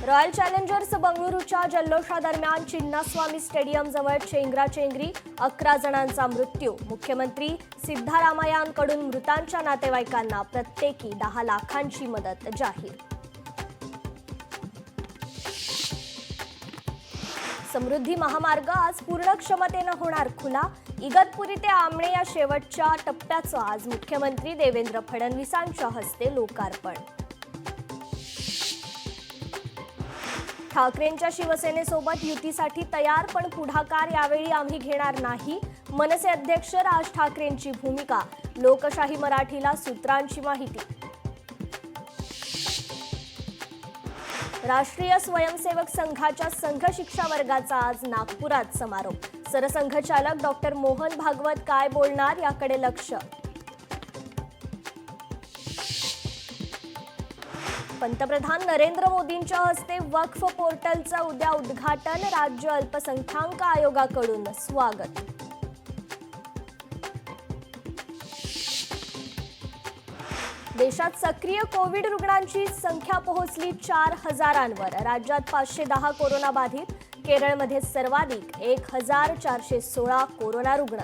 Royal challengers बंगळुरूच्या जल्लोषादरम्यान Chinnaswamy stadium जवळ चेंगराचेंगरी, 11 जणांचा मृत्यू. मुख्यमंत्री सिद्धारामय्यांकडून मृतांच्या नातेवाईकांना प्रत्येकी 10 लाखांची मदत जाहीर. समृद्धी महामार्ग आज पूर्ण क्षमतेने होणार खुला. इगतपुरी ते आमणे या शेवटच्या टप्प्याचं आज मुख्यमंत्री देवेंद्र फडणवीसांच्या हस्ते लोकार्पण. ठाकरेंच्या शिवसेनेसोबत युतीसाठी तयार, पण पुढाकार यावेळी आम्ही घेणार नाही. मनसे अध्यक्ष राज ठाकरेंची भूमिका. लोकशाही मराठीला सूत्रांची माहिती. राष्ट्रीय स्वयंसेवक संघाच्या संघ शिक्षा वर्गाचा आज नागपुरात समारोप. सरसंघचालक डॉक्टर मोहन भागवत काय बोलणार याकडे लक्ष. पंतप्रधान नरेंद्र मोदींच्या हस्ते वक्फ पोर्टलचं उद्या उद्घाटन. राज्य अल्पसंख्याक आयोगाकडून स्वागत. देशात सक्रिय कोविड रुग्णांची संख्या पोहोचली 4,000वर. राज्यात 510 कोरोना बाधित. केरळमध्ये सर्वाधिक 1,416 कोरोना रुग्ण.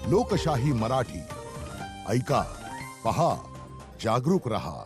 लोकशाही मराठी ऐका, पहा, जागरूक रहा.